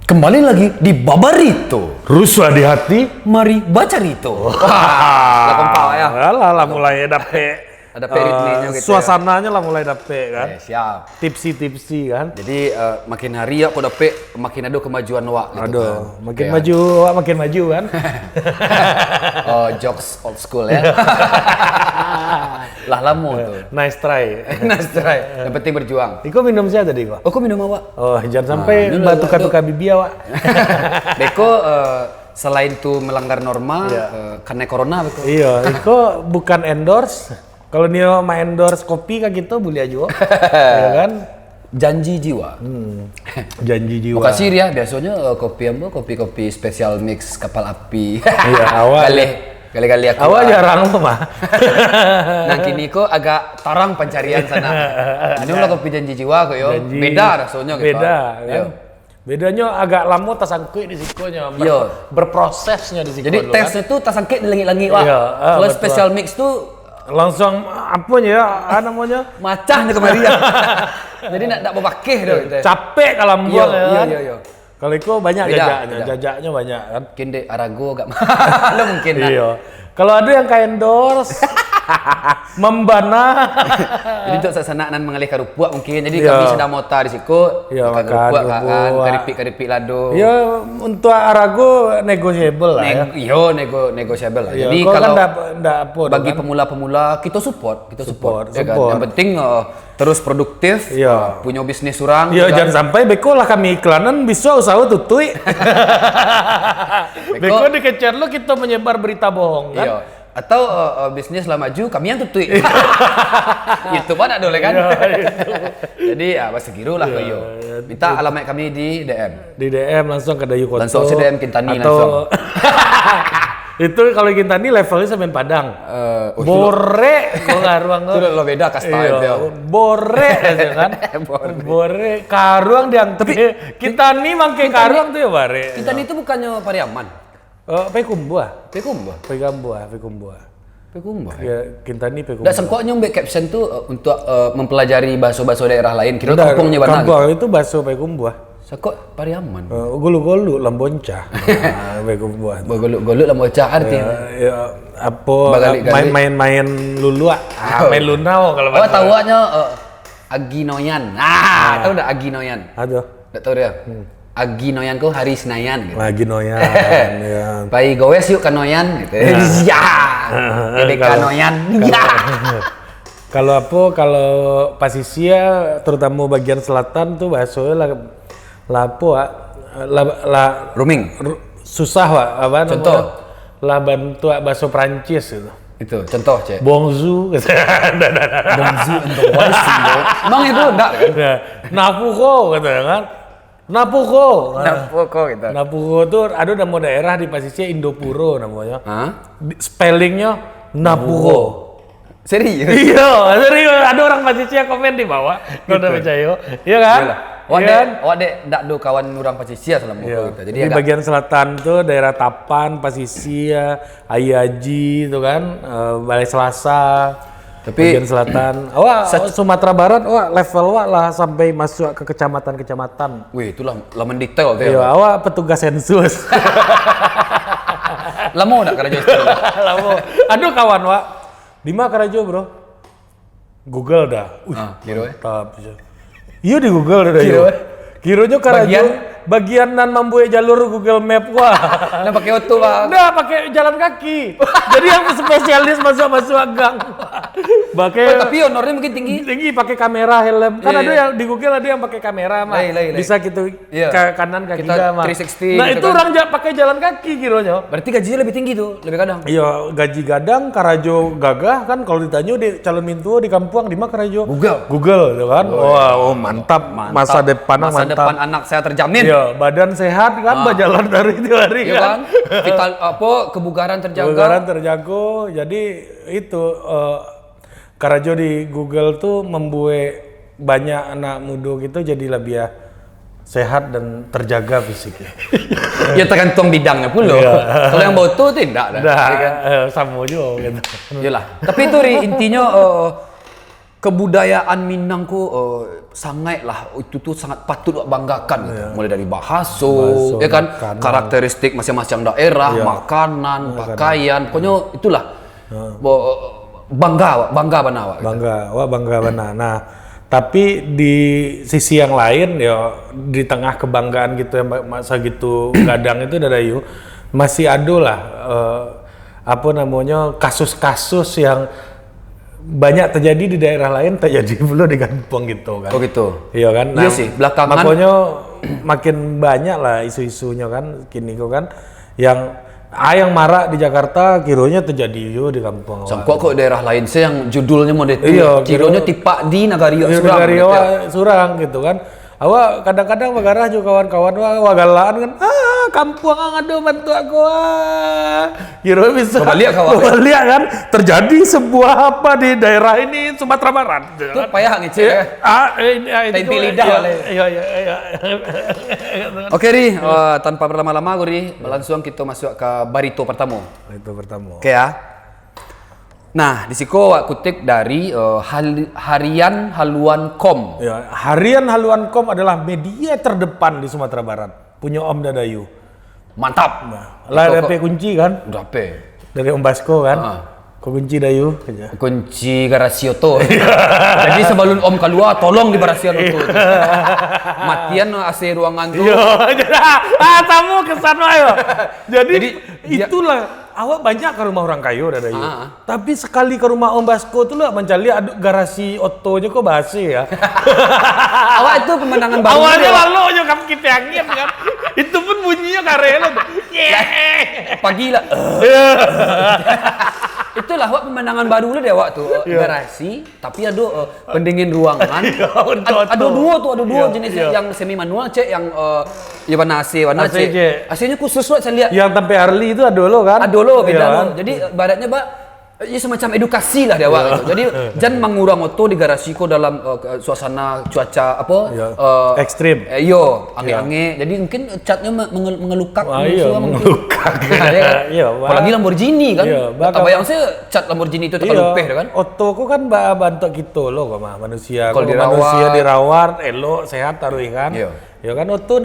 Kembali lagi di Babarito. Rusuh di hati. Mari baca Rito. Wah, lah kompau ya. Lah mulai dapet. Ada ritmenya gitu. Suasananya lah mulai dapet kan. Siap. Tipsi kan. Jadi makin hari ya kok dapet makin ada kemajuan wak gitu. Aduh, kan. makin maju, makin maju kan. Oh, jokes old school ya. Lah lamo tuh. Nice try. Nice try. Yang penting berjuang. Iko minum siapa tadi kok? Oh, kok minum awak? Oh, jangan sampai batu-katuka bibi awak. Beko selain itu melanggar norma, karena corona Beko. Iya, Iko bukan endorse. Kalau dia mau endorse kopi kayak gitu boleh aja, ya kan? Janji jiwa. Janji jiwa. Makasih ya, biasanya kopi apa? Kopi spesial mix kapal api. Iya, awal. Kali-kali aku. Awal jarang loh mah. Nah kini kok agak tarang pencarian sana. Minumlah kopi janji jiwa kok yo. Beda rasanya gitu. Beda kan. Bedanya agak lama tasangkui di sikonya, berprosesnya di situ. Jadi tesnya tuh tasangkui di langit-langit wah. Iya, kalau special mix tuh langsung apa ya namanya macahnya kemarin. Jadi nak berpakih tuh gitu. Capek kalau buang ya. Iya. Kalau itu banyak jajaknya banyak kan. Mungkin deh Arago agak mahal mungkin. Iya. Kalau ada yang kayak endorse membana. Jadi untuk sasananan mengalih karupuak mungkin. Jadi kami sedang mota di siku. Iya, makan kan, keripik lado. Iya, untuk Arago negotiable lah ya. Iya, negotiable lah. Iya, jadi kalau kan apa, bagi kan? pemula-pemula kita support. Ya kan? Support. Yang penting terus produktif, punya bisnis surang. Iya, jangan sampai beko lah kami iklanan bisa usaha tutui. Beko dikecer lo kita menyebar berita bohong kan. Iya. Atau bisnis lah maju kami yang tutui. Itu mana dole kan. Jadi ya bahasa giru lah yo. Minta alamat kami di DM. Di DM langsung ke Dayu Koto. Langsung ke DM Kintani atau... langsung. Itu kalau Kintani levelnya sampai Padang. Bore kok ngaruang itu lo beda kasta itu. Bore aja kan. Bore karuang diang tapi Kintani mangke karuang tuh ya bare. Kintani itu bukannya Pariaman. Pekumbuah. Ya, Kintani Pekumbuah. Nggak sengkoknya mbak caption tuh untuk mempelajari bahasa-bahasa daerah lain. Kira kampungnya mana? Kampung itu bahasa Pekumbuah. Sengkok Pariaman. Golu-golu Lambonca. Pekumbuah. Golu Lambonca artinya. Ya, apa main-main lulua. Main lunau kalau bahasa. Oh, tahuannya Aginoyan. Tahu enggak Aginoyan? Aduh. Enggak tahu dia. Aginoyan ko hari Senayan gitu. Aginoyan ya. Pai gowes yuk kanoyan gitu. Ya. Dedek kanoyan. Ya. Kalau Pasisia terutama bagian selatan tuh bahasanya rooming. Susah Wak, apa contoh lah bantu bahasa Prancis gitu. Itu contoh, Cek. Bonjour. Bonjour untuk voice. Emang itu enggak kan? Napuko kata kan. Napuko gitu. Napuko tuh ada nama daerah di Pasisia Indopuro namanya. Spellingnya Napuko. Serius? Iya, serius. Ada orang Pasisia komen di bawah. Kalau udah percaya, iya kan? Dek ndak do kawan orang Pasisia selama gitu. Jadi di bagian selatan tuh daerah Tapan, Pasisia, Ayaji itu kan, Balai Selasa. Tapi bagian selatan, Sumatera Barat, level lah sampai masuk ke kecamatan-kecamatan. Wih, itulah mendetail tuh. Iya, petugas sensus. Lamo enggak Karajo? Lamo. Aduh kawan, di mana Karajo, Bro? Google dah. Kiro. Iya di Google dah. Kironya Karajo. Bagian nan membuat jalur Google Map Nah pakai auto Bang. Nah pakai jalan kaki. Jadi yang spesialis masuk gang. Tapi honornya mungkin tinggi pakai kamera helm. Kan ada yang di Google ada yang pakai kamera mah. Bisa gitu ke kanan ke kiri mah. 360. Nah itu orang pakai jalan kaki kironya. Berarti gajinya lebih tinggi tuh, lebih kadang. Iya, gaji gadang Karajo gagah kan kalau ditanya di calon mintu di kampung di mana Karajo? Google ya kan. Mantap. Masa depan anak saya terjamin. Iya, badan sehat kan, berjalan dari itu hari kan. Vital kebugaran terjaga. Kebugaran terjaga. Jadi itu Karajo di Google tuh membuat banyak anak muda gitu jadi lebih sehat dan terjaga fisiknya. Ya tergantung bidangnya pula. Kalau yang boto tidak. Sama juga gitu. Yalah. Tapi itu intinya kebudayaan Minang ku sangat lah, itu tuh sangat patut banggakan gitu. Mulai dari bahasa, ya kan, makanan, karakteristik masing-masing daerah, makanan, pakaian, pokoknya itulah bangga banawa. Bangga bana. Nah, tapi di sisi yang lain ya, di tengah kebanggaan gitu yang masa gitu gadang itu Dadayu, masih ada lah apa namanya kasus-kasus yang banyak terjadi di daerah lain terjadi pula di kampung gitu kan. Oh gitu. Iya kan. Iya sih, belakangan makanya makin banyak lah isu-isunya kan kini kok kan yang marak di Jakarta kiranya terjadi yo di kampung. Sangkok kok daerah lain sih yang judulnya mau itu. Iya, kiranya tipak di Nagario Surang. Nagario Surang gitu kan. Awak kadang-kadang bagarah juga kawan-kawan wagalaan kan, kampung ada bantu aku kira bisa balik kan terjadi sebuah apa di daerah ini Sumatera Barat itu payah ngecek itu lidah iya. Oke Ri, tanpa berlama-lama Ri, langsung kita masuk ke barito pertama. Oke ya. Nah, di siko aku kutip dari Harian Haluan.com. Ya, Harian Haluan.com adalah media terdepan di Sumatera Barat. Punya Om Dadayu. Mantap. Nah, lah DP kunci kan? DP. Dari Om Basko kan? Kau kunci Dayu. Kunci garasio to. Jadi sebelum Om keluar, tolong di garasio to. Matian AC ruangan tuh. Tamu kesan ayo. Jadi itulah. Awak banyak ke rumah orang kaya Dadayu. Tapi sekali ke rumah Om Basko tuh lah mencari garasi otonya kok basi ya. Awak itu pemandangan baru. Awalnya lalu aja kamu kita angin kan. Itu pun bunyinya karela tuh. Pagi lah. Itulah awak pemandangan baru lah deh awak tuh. Garasi, tapi ada pendingin ruangan. Ada dua jenis yang semi manual cek yang warna AC. AC-nya khusus lah saya lihat. Yang sampai Harley itu ada lo kan? Ada lo beda lo. Jadi baratnya ya semacam edukasi lah dia awak gitu. Jadi jangan mengurang auto di garasi ko dalam suasana cuaca apa ekstrim. Angin-angin. Jadi mungkin catnya mengelukak mengelukak. Apalagi Lamborghini kan. Tak bayang saya cat Lamborghini itu terkalupeh kan. Auto ko kan bantu gitu lo kok manusia. Kalau manusia dirawat elok sehat taruh kan. Ya kan auto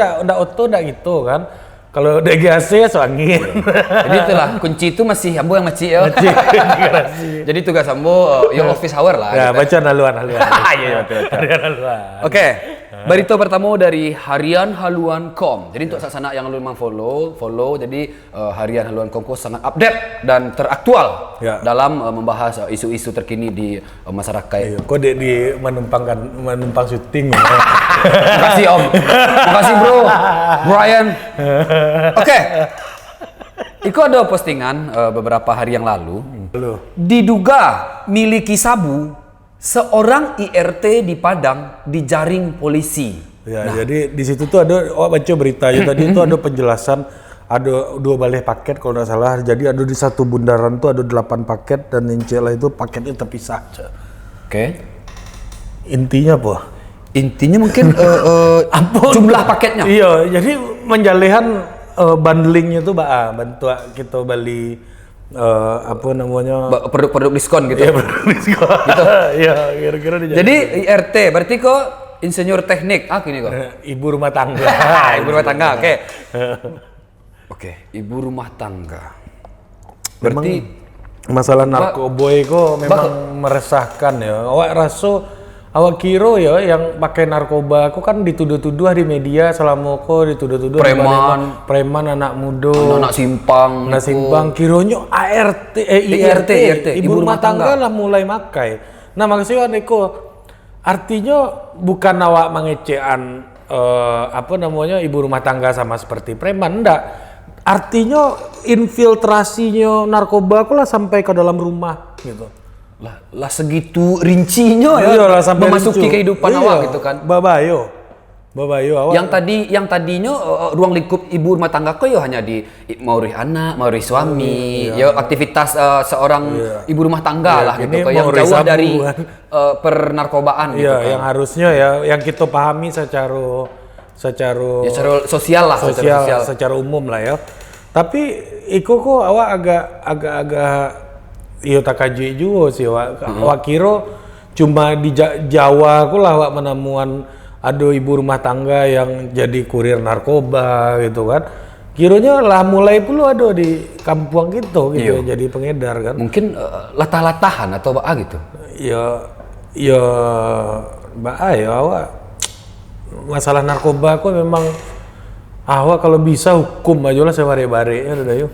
ndak gitu kan. Kalau DGAC so angin. Jadi itulah kunci itu masih ambo yang macik ya. Jadi tugas ambo office hour lah. Ya, baca haluan. Iya betul. Harian haluan. Oke. Barito pertama dari Harian Haluan.com. Jadi untuk saksana yang lu memang follow. Jadi Harian Haluan.com sangat update dan teraktual dalam membahas isu-isu terkini di masyarakat. Kok di menumpang syuting. Makasih Om. Makasih Bro. Brian. Oke. Iko ada postingan beberapa hari yang lalu. Diduga miliki sabu, seorang IRT di Padang dijaring polisi. Jadi di situ tuh ada baca beritanya tadi itu ada penjelasan ada 2 balai paket kalau nggak salah. Jadi ada di satu bundaran tuh ada 8 paket dan yang lah itu paketnya terpisah. Oke. Intinya apa? Intinya mungkin jumlah paketnya. Iya, jadi menjalehan bundlingnya tuh bantu kita beli apa namanya produk diskon gitu. Iya, produk diskon. Gitu. Iya, kira-kira jadi IRT berarti kok insinyur teknik gini kok. Ibu rumah tangga. Ibu rumah tangga. Oke. Oke, ibu rumah tangga. Berarti masalah narkoboy kok memang meresahkan ya. Awak kira ya yang pakai narkoba aku kan dituduh-tuduh di media selama kok dituduh-tuduh preman anak muda anak simpang kironyo IRT ibu rumah tangga lah mulai makai. Nah maksudnya neko artinya bukan awak mengecekan apa namanya ibu rumah tangga sama seperti preman ndak. Artinya infiltrasinya narkoba aku lah sampai ke dalam rumah gitu. Lah segitu rincinya ya memasuki kehidupan awak gitu kan. Babayo awak. Yang tadinya ruang lingkup ibu rumah tangga kok ya hanya di maurih anak, maurih suami, ya aktivitas seorang ibu rumah tangga lah gitu yang jauh dari pernarkobaan gitu kan. Yang harusnya ya yang kita pahami secara sosial lah, secara umum lah ya. Tapi iko kok awak agak iya tak kaji juga sih awak kira cuma di Jawa aku lah awak menemuan ada ibu rumah tangga yang jadi kurir narkoba gitu kan. Kiranya lah mulai dulu ada di kampung gitu jadi pengedar kan. Mungkin latah-latahan atau apa gitu. Ya awak masalah narkoba aku memang awak kalau bisa hukum aja lah sebare-bare ya udah yuk.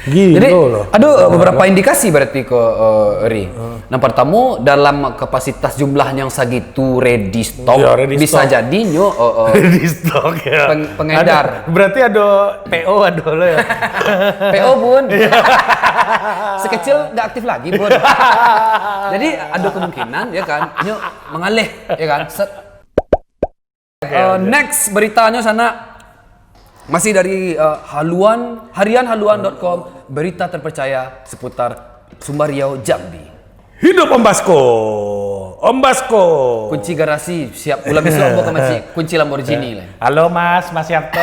Jadi ada beberapa indikasi berarti ke Ri. Yang pertama dalam kapasitas jumlah yang segitu ready stock, bisa jadi nyo ready stock ya. Pengedar. Berarti ada PO ada lo ya. PO bun. Sekecil nggak aktif lagi bun. Jadi ada kemungkinan ya kan nyo mengalih ya kan. Next beritanya sana. Masih dari harianhaluan.com, berita terpercaya seputar Sumbar Riau Jambi. Hidup Om Basko. Om Basko. Kunci garasi siap ulang besok mau ke kunci Lamborghini lah. Halo Mas Yapto.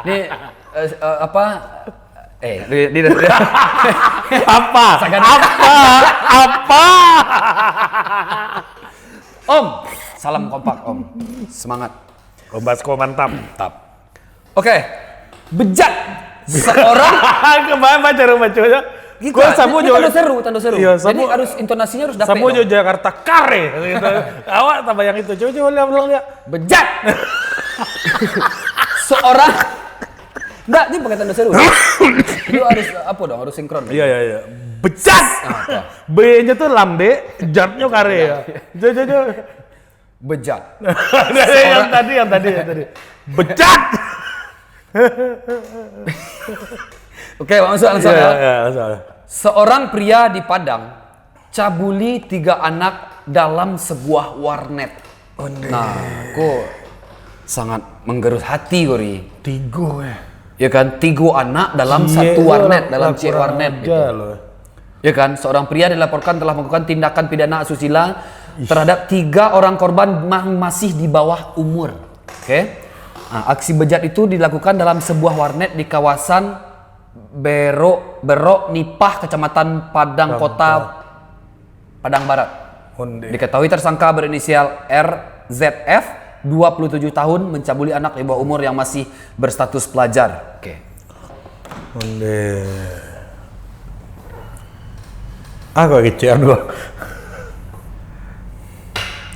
Nih apa? Apa? Om, salam kompak Om. Semangat. Om Basko mantap. Oke. Bejat seorang kemarin baca ya. Gua samu juga tanda seru. Iya, jadi harus intonasinya harus dapat. Samu juga Jakarta kare gitu. Awak tambah yang itu. Coba lihat. Bejat. Seorang enggak, ini pakai tanda seru. Itu harus apa dong? Harus sinkron. Iya. Bejat. B-nya tuh lambe, jatnya kare ya. Jojo. Bejat. yang tadi. Bejat. Oke, langsung ya. Langsung. Seorang pria di Padang cabuli 3 anak dalam sebuah warnet. Nah, kok sangat menggerus hati Gori. 3 ya. Ya kan, 3 anak dalam satu warnet, dalam warnet gitu. Ya kan, seorang pria dilaporkan telah melakukan tindakan pidana asusila terhadap 3 orang korban masih di bawah umur. Oke. Nah, aksi bejat itu dilakukan dalam sebuah warnet di kawasan Berok Nipah, Kecamatan Padang Kota, Padang Barat. Diketahui tersangka berinisial RZF, 27 tahun, mencabuli anak di bawah umur yang masih berstatus pelajar. Oke. Kok kecean gua.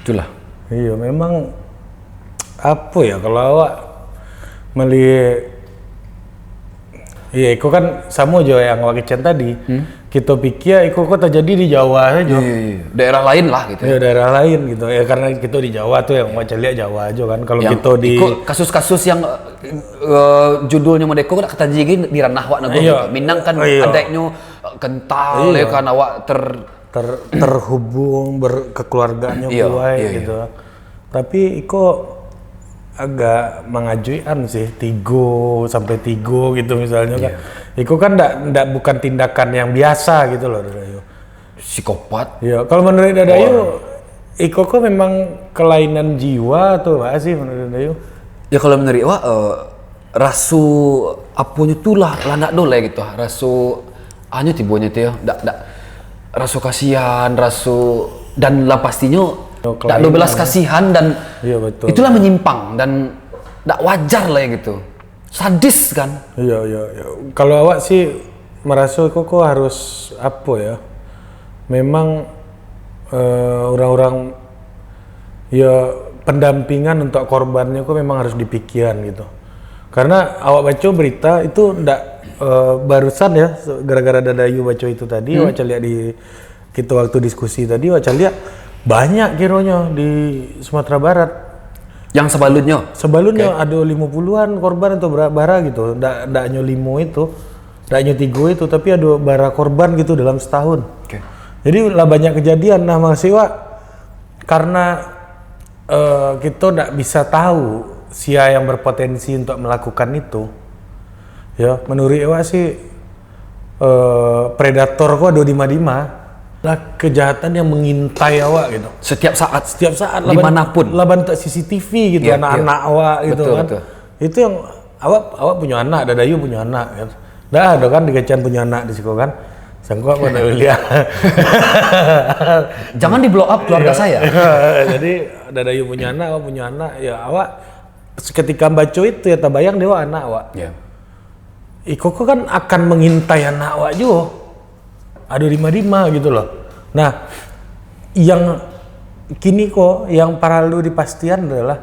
Itulah. Iya, memang apa ya kalau awak melihat itu kan sama aja yang awak kecean tadi. Kita pikir itu kok terjadi di Jawa saja. Iya. Daerah lain lah gitu. Ya, daerah lain gitu. Ya karena kita di Jawa tuh yang macam lihat Jawa aja kan. Kalau kita di kasus-kasus yang judulnya Modeko kan kata jadi di ranah wak nego. Minang kan adanya kental ya kan awak terhubung berkekeluargaannya gitu. Tapi iko agak mengajukan sih 3 sampai 3 gitu misalnya kan. Iko kan bukan tindakan yang biasa gitu loh Dadayu. Psikopat. Iya, kalau menurut Dadayu iko kok memang kelainan jiwa atau apa sih menurut Dadayu? Ya kalau menurut wah rasu apunya tuh lah nak dole gitu. Rasu hanya tibonya tuh ya. Dak rasu kasihan, rasu dan lah pastinya tak 12 kasihan dan betul. Itulah menyimpang dan tak wajar lah ya gitu, sadis kan. Iya. Kalau awak sih merasa kok harus apa ya? Memang orang-orang ya pendampingan untuk korbannya kok memang harus dipikirkan gitu. Karena awak baca berita itu ndak barusan ya gara-gara Dadayu baca itu tadi, awak lihat di kita waktu diskusi tadi, awak lihat banyak kiranya di Sumatera Barat. Yang sebelumnya ada 50-an korban atau bara gitu. Ndak hanya 5 itu, ndak hanya 3 itu, tapi ada bara korban gitu dalam setahun. Jadi lah banyak kejadian. Nah masih karena kita ndak bisa tahu siapa yang berpotensi untuk melakukan itu. Ya, menurut Ewa sih predator kok ada di mana. Lah kejahatan yang mengintai awak gitu. Setiap saat dimanapun. Laban tak CCTV gitu, anak-anak awak gitu kan. Betul. Itu yang awak punya anak, Dadayu punya anak kan. Dah ada kan dikecian punya anak di situ kan. Sanggup mana lihat. Jangan di blow up keluarga saya. Jadi Dadayu punya anak, awak punya anak, ya awak ketika baca itu ya tabayang dewa anak awak. Yeah. Iko kan akan mengintai anak awak juga. Ada rima-rima gitu loh. Nah, yang kini kok yang perlu dipastikan adalah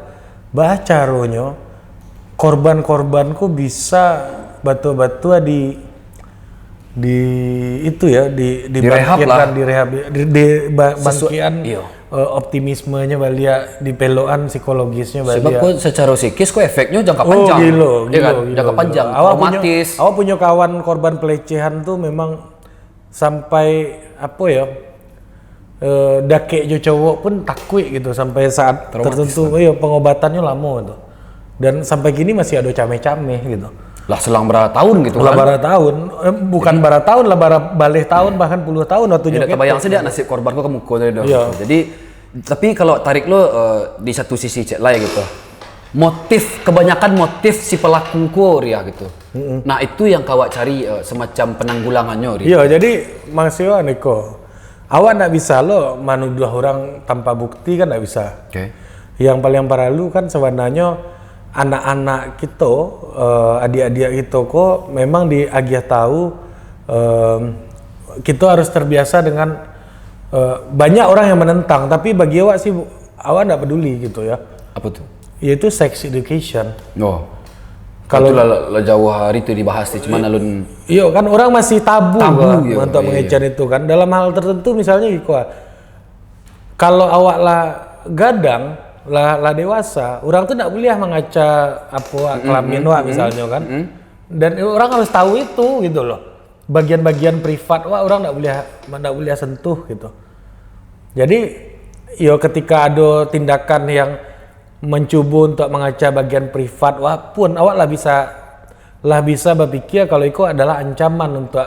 bacaronyo korban-korbanku bisa batu-batu di itu ya dibangkitkan di bangkitan optimismenya balia di peloan psikologisnya balia. Sebab kok secara psikis kok efeknya jangka panjang. Gila, jangka panjang, traumatis. Awak punya kawan korban pelecehan tuh memang sampai apa ya? Dakek jo cowok pun takut gitu sampai saat traumatis tertentu pengobatannya lama gitu. Dan sampai kini masih ada cameh-cameh gitu. Lah selang berapa tahun gitu lah kan? Berapa tahun, bukan berapa tahun lah balih tahun bahkan puluh tahun waktu tidak kebayang sih dia nasib korbanku ke muka tadi dong. Jadi tapi kalau tarik lo di satu sisi cek lah gitu. Kebanyakan motif si pelaku Ria gitu. Nah itu yang kawak cari semacam penanggulangannya Ria. Iya jadi maksudnya Niko, awak nggak bisa lo menuduh orang tanpa bukti kan nggak bisa. Okay. Yang paling parah lu kan sebenarnya anak-anak kita, adik-adik kita kok memang diagiah tahu kita harus terbiasa dengan banyak orang yang menentang, tapi bagi awak sih awak nggak peduli gitu ya. Apa tuh? Yaitu sex education. Oh. Kalau lah jauh hari itu dibahas sih, cuman alun. Iya kan orang masih tabu untuk mengejar itu kan. Dalam hal tertentu misalnya gitu. Kalau awak lah gadang lah dewasa, orang tuh tidak boleh mengaca apa kelamin misalnya kan, dan orang harus tahu itu gitu loh, bagian-bagian privat orang tidak boleh sentuh gitu. Jadi ketika ada tindakan yang mencoba untuk mengaca bagian privat pun awak lah bisa berpikir kalau itu adalah ancaman untuk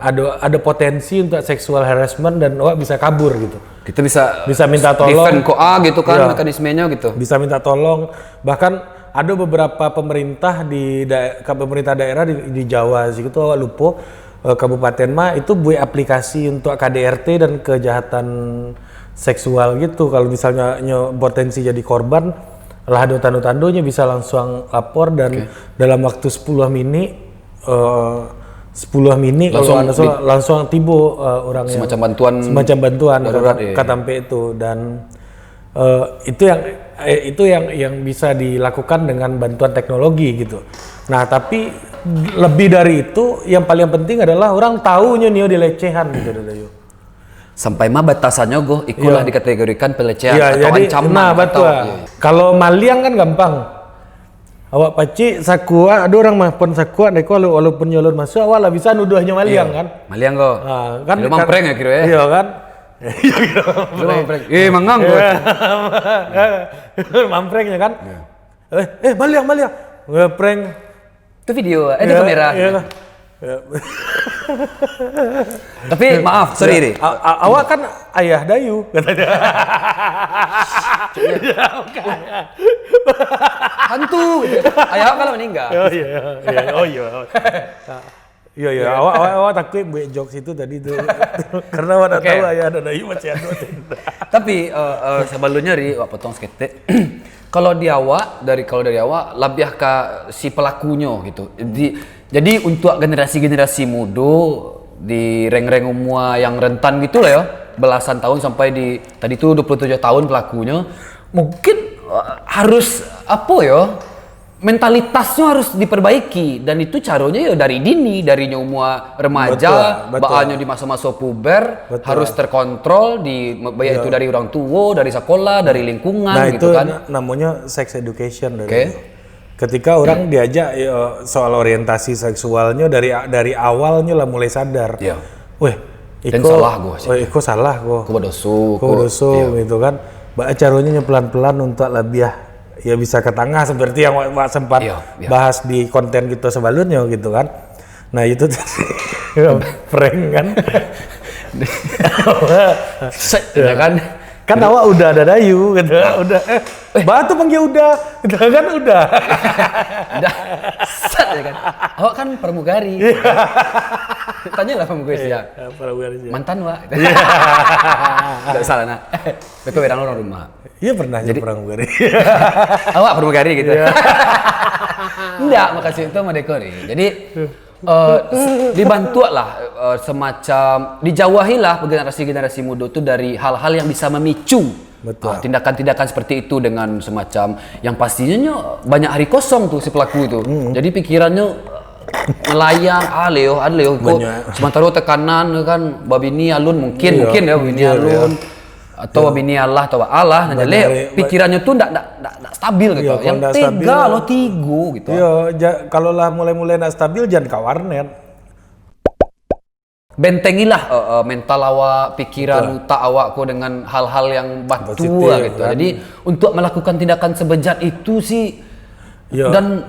ada potensi untuk sexual harassment dan awak bisa kabur gitu. Kita bisa minta tolong. Defend gitu kan mekanismenya gitu. Bisa minta tolong. Bahkan ada beberapa pemerintah pemerintah daerah di Jawa situ awak lupa kabupaten itu buat aplikasi untuk KDRT dan kejahatan seksual gitu. Kalau misalnya potensi jadi korban lah ada tanda-tandanya bisa langsung lapor dan dalam waktu 10 menit langsung tiba orang semacam bantuan darurat, katampe itu dan itu yang bisa dilakukan dengan bantuan teknologi gitu. Nah tapi lebih dari itu yang paling penting adalah orang tahunya nih dilecehan gitu Dayu. Sampai batasannya ikulah dikategorikan pelecehan atau jadi, ancaman. Nah betul. Kalau maliang kan gampang. Awak paci sakua, ada orang mah pun sakua, neko walaupun nyolot masuk, awak lah bisa nuduhnya maliang kan? Maliang kok. Kan mampreng ya kira ya? Iya kan? Iya mampreng. Mangang kok. Mamprengnya kan? Maliang, ngeprank. Itu video, itu kamera. Iya. Tapi maaf, sorry. Awak kan ayah Dayu katanya. Hantu. Ayah kalau meninggal. Oh iya. Awak takut buat jokes itu tadi tuh. Karena awak tahu ayah Dayu masih ada. Tapi sebelumnya wak potong sekete. Kalau dari awak lebih ke si pelakunya gitu. Jadi untuk generasi muda di reng-reng umur yang rentan gitu lah ya, belasan tahun sampai di tadi itu 27 tahun pelakunya, mungkin harus mentalitasnya harus diperbaiki dan itu caranya dari dini, dari umur remaja, bahannya di masa-masa puber harus terkontrol baik itu dari orang tua, dari sekolah, dari lingkungan gitu kan. Nah itu namanya sex education ketika orang diajak soal orientasi seksualnya dari awalnya lah mulai sadar. Iko salah gue. Kodoso gitu kan. Caranya pelan-pelan untuk lebih bisa ke tengah seperti yang sempat bahas di konten kita sebelumnya gitu kan. Nah itu prank kan. Ya kan. Kan awak udah ada dayu gitu. Udah batu panggil udah. Gitu kan udah. Udah. Set ya kan. Awak kan pramugari. Tanyalah pramugari ya. Pramugari. Mantan wa. Enggak salah nak. Betul orang orang rumah. Iya pernah jadi pramugari. Awak pramugari gitu. Enggak, makasih itu sama dekori. Jadi dibantulah semacam dijauhilah generasi muda itu dari hal-hal yang bisa memicu tindakan-tindakan seperti itu dengan semacam yang pastinya banyak hari kosong tuh si pelaku itu. Jadi pikirannya melayang aleo kok sementara tekanan kan babini alun mungkin ya babini alun atau bini Allah atau Allah nah jadi pikirannya tuh ndak stabil gitu. Yang tega lo tigo gitu. Iya, kalau lah mulai ndak stabil jangan ke warnet. Bentengilah mental awak, pikiran utak awakku dengan hal-hal yang batu gitu. Kan? Jadi untuk melakukan tindakan sebejat itu sih dan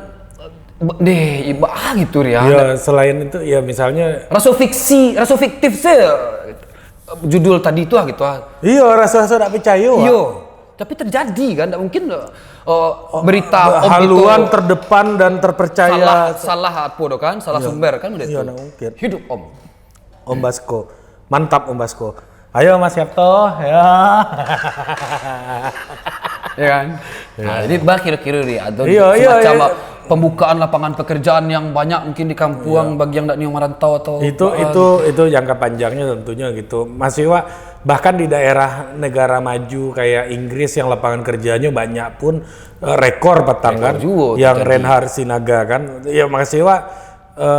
gitu ya. Ya, selain itu ya misalnya rasa fiktif sih. Judul tadi itu gitu. Iya, rasa-rasa tak percaya. Iya. Tapi terjadi kan, tidak mungkin berita haluan itu terdepan dan terpercaya. Salah apa do kan? Salah sumber kan udah itu. Iya, mungkin. Hidup Om Basko. Mantap Om Basko. Ayo Mas Yapto, ya. Ya kan? Nah, jadi kira-kira ada semacam pembukaan lapangan pekerjaan yang banyak mungkin di kampung bagi yang tidak merantau atau itu jangka panjangnya tentunya gitu. Mas Iwa bahkan di daerah negara maju kayak Inggris yang lapangan kerjanya banyak pun rekor petang kan yang Reinhard Sinaga kan. Ya Mas Iwa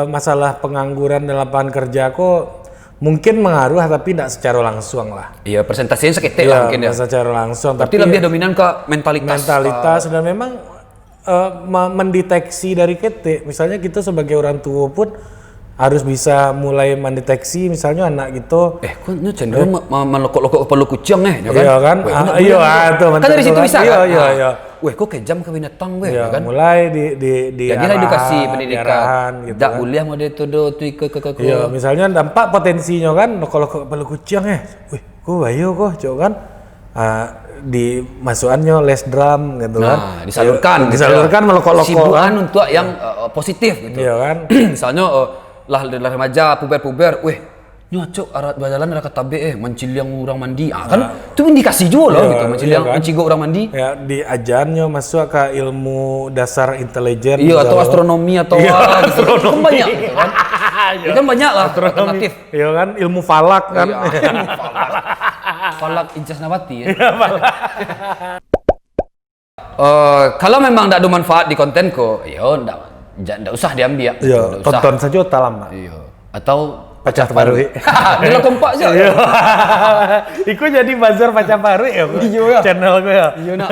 masalah pengangguran dan lapangan kerja kok mungkin mengaruh tapi tidak secara langsung lah. Iya, presentasinya seketik lah mungkin ya. Secara langsung tapi lebih dominan ke mentalitas dan memang mendeteksi dari ketik. Misalnya kita sebagai orang tua pun harus bisa mulai mendeteksi misalnya anak gitu. Kok cenderung melokok-lokok kepala kucing ya kan? Iya kan? Itu kan dari situ bisa kan? Iya. Kok kejam ke binatang ya kan? Mulai di jadi edukasi pendidikan. Gitu Tak kuliah mau itu ke. Iya, misalnya dampak potensinya kan lokok-lokok kepala kucing kok bayo kok coba kan. Di masukannya les drum gitu kan. Disalurkan melokok-lokok sibukan untuk yang positif gitu. Iya kan. Misalnya lah remaja puber, nyocok arat bajalan ada kata menciliang orang mandi. Kan itu indikasi juga loh gitu, menciliang orang mandi. Ya, diajarnya masuk ke ilmu dasar intelijen. Iya, atau astronomi atau gitu. Kan banyak gitu kan. Itu kan banyak lah alternatif. Iya kan, ilmu falak kan. Ilmu falak Incas Nawati ya. Kalau memang tidak ada manfaat di kontenku, ndak usah diambil. Iya, tonton saja tak lama. Iya. Atau pacah baru. Bila kompak sih. Iku jadi bazar pacah baru ya. Iya. Channel gue ya. Iya nak.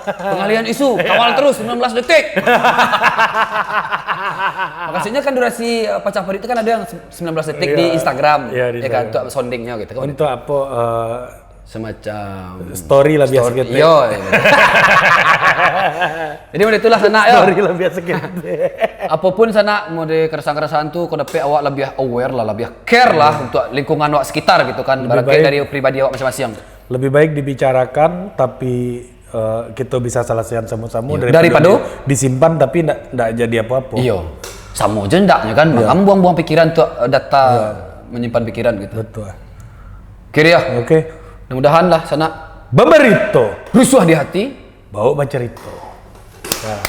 Pengalihan isu, kawal terus 19 detik. Makanya kan durasi pacah baru itu kan ada yang 19 detik di Instagram. Iya, ya kan untuk soundingnya gitu. Untuk apa semacam story lah biasa gitu. Iya. Jadi mau itulah sana ya. Story lah biasa gitu. Apapun sana mau di keresahan-keresahan tuh kodepe awak lebih aware lah, lebih care lah untuk lingkungan awak sekitar gitu kan. Barangkali dari pribadi awak masing-masing. Lebih baik dibicarakan tapi kita bisa selesaikan sama-sama daripada disimpan tapi enggak jadi apa-apa. Iya. Sama aja ndaknya kan. Kamu buang-buang pikiran untuk data menyimpan pikiran gitu. Betul. Kira ya? Oke. Mudah-mudahan lah sana Babarito rusuh di hati, bawa bacarito. Nah.